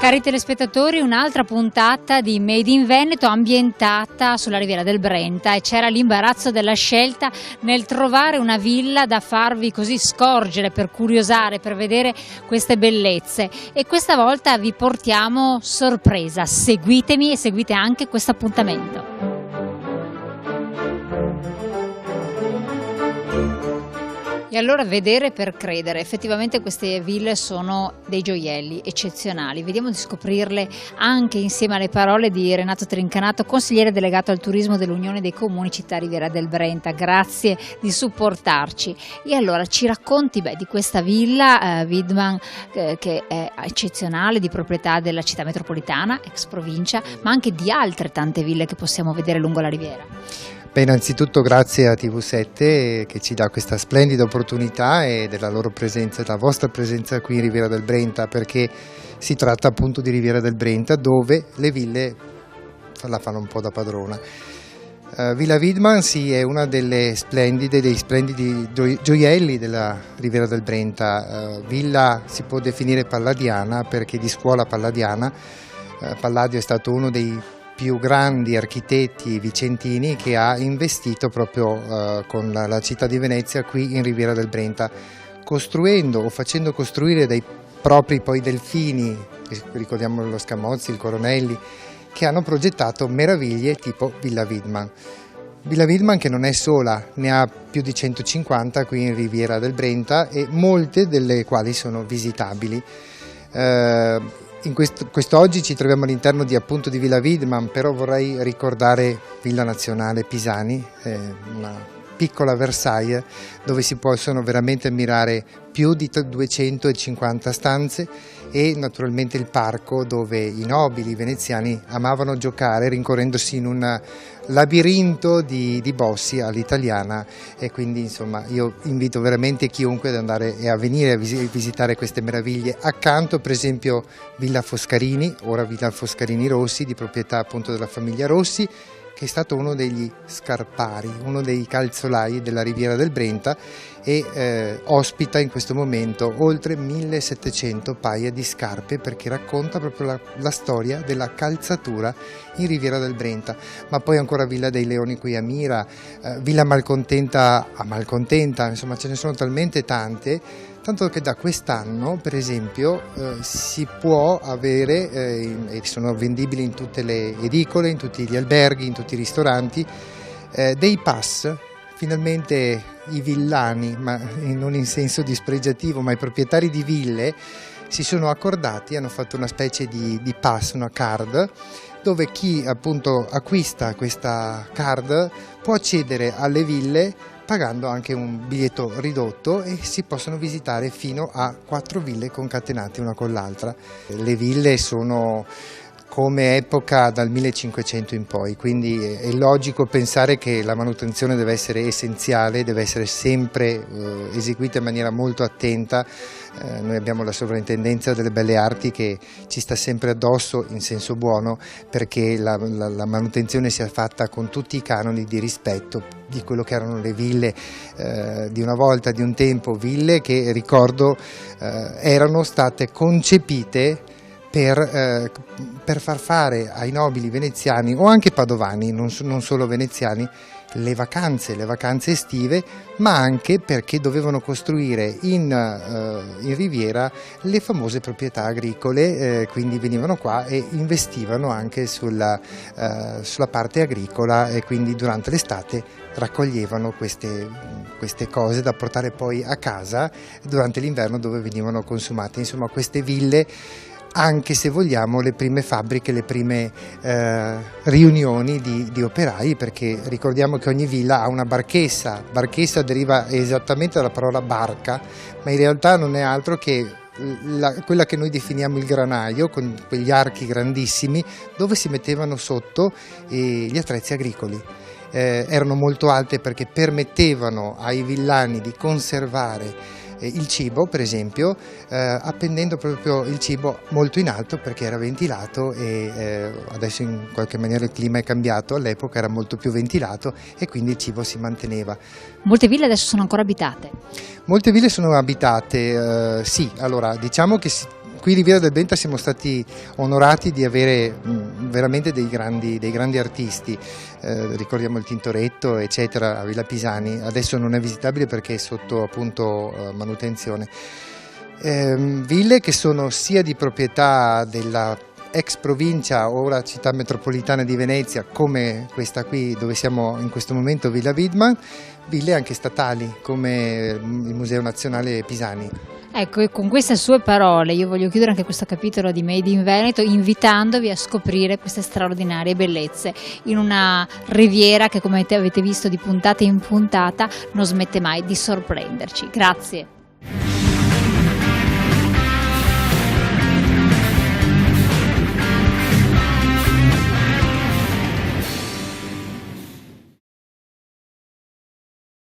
Cari telespettatori, un'altra puntata di Made in Veneto ambientata sulla riviera del Brenta, e c'era l'imbarazzo della scelta nel trovare una villa da farvi così scorgere, per curiosare, per vedere queste bellezze, e questa volta vi portiamo sorpresa. Seguitemi e seguite anche questo appuntamento. E allora vedere per credere, effettivamente queste ville sono dei gioielli eccezionali. Vediamo di scoprirle anche insieme alle parole di Renato Trincanato, consigliere delegato al turismo dell'Unione dei Comuni Città Riviera del Brenta. Grazie di supportarci. E allora ci racconti di questa villa Widman che è eccezionale, di proprietà della città metropolitana, ex provincia, ma anche di altre tante ville che possiamo vedere lungo la riviera. Beh, innanzitutto grazie a TV7 che ci dà questa splendida opportunità e della loro presenza, della vostra presenza qui in Riviera del Brenta, perché si tratta appunto di Riviera del Brenta, dove le ville la fanno un po' da padrona. Villa Widman sì, è una dei splendidi gioielli della Riviera del Brenta. Villa si può definire palladiana perché di scuola palladiana. Palladio è stato uno dei più grandi architetti vicentini che ha investito proprio con la città di Venezia qui in Riviera del Brenta, costruendo o facendo costruire dei propri poi delfini, ricordiamo lo Scamozzi, il Coronelli, che hanno progettato meraviglie tipo Villa Widman. Villa Widman che non è sola, ne ha più di 150 qui in Riviera del Brenta, e molte delle quali sono visitabili. Quest'oggi ci troviamo all'interno di Villa Widman, però vorrei ricordare Villa Nazionale Pisani, una piccola Versailles dove si possono veramente ammirare più di 250 stanze, e naturalmente il parco dove i nobili veneziani amavano giocare rincorrendosi in un labirinto di bossi all'italiana. E quindi insomma io invito veramente chiunque ad andare e a venire a visitare queste meraviglie. Accanto per esempio Villa Foscarini, ora Villa Foscarini Rossi, di proprietà appunto della famiglia Rossi, che è stato uno degli scarpari, uno dei calzolai della Riviera del Brenta, e ospita in questo momento oltre 1700 paia di scarpe, perché racconta proprio la storia della calzatura in Riviera del Brenta. Ma poi ancora Villa dei Leoni qui a Mira, Villa Malcontenta a Malcontenta, insomma ce ne sono talmente tante, tanto che da quest'anno per esempio si può avere, e sono vendibili in tutte le edicole, in tutti gli alberghi, in tutti i ristoranti, dei pass. Finalmente i villani, ma non in senso dispregiativo, ma i proprietari di ville si sono accordati, hanno fatto una specie di pass, una card, dove chi appunto acquista questa card può accedere alle ville pagando anche un biglietto ridotto, e si possono visitare fino a 4 ville concatenate una con l'altra. Le ville sono come epoca dal 1500 in poi, quindi è logico pensare che la manutenzione deve essere essenziale, deve essere sempre eseguita in maniera molto attenta. Noi abbiamo la sovrintendenza delle belle arti che ci sta sempre addosso in senso buono, perché la manutenzione sia fatta con tutti i canoni di rispetto di quello che erano le ville di una volta, di un tempo, ville che ricordo erano state concepite per far fare ai nobili veneziani, o anche padovani, non solo veneziani, le vacanze estive, ma anche perché dovevano costruire in Riviera le famose proprietà agricole, quindi venivano qua e investivano anche sulla parte agricola, e quindi durante l'estate raccoglievano queste cose da portare poi a casa durante l'inverno, dove venivano consumate. Insomma, queste ville, anche se vogliamo le prime fabbriche, le prime riunioni di operai, perché ricordiamo che ogni villa ha una barchessa deriva esattamente dalla parola barca, ma in realtà non è altro che quella che noi definiamo il granaio, con quegli archi grandissimi dove si mettevano sotto gli attrezzi agricoli. Erano molto alte perché permettevano ai villani di conservare il cibo, per esempio, appendendo proprio il cibo molto in alto, perché era ventilato, e adesso in qualche maniera il clima è cambiato, all'epoca era molto più ventilato e quindi il cibo si manteneva. Molte ville adesso sono ancora abitate? Molte ville sono abitate, sì. Allora diciamo che qui in Riviera del Brenta siamo stati onorati di avere veramente dei grandi artisti, ricordiamo il Tintoretto eccetera a Villa Pisani, adesso non è visitabile perché è sotto appunto manutenzione. Ville che sono sia di proprietà della ex provincia, ora città metropolitana di Venezia, come questa qui dove siamo in questo momento, Villa Widman, ville anche statali come il Museo Nazionale Pisani. Ecco, e con queste sue parole io voglio chiudere anche questo capitolo di Made in Veneto invitandovi a scoprire queste straordinarie bellezze in una riviera che, come avete visto di puntata in puntata, non smette mai di sorprenderci. Grazie.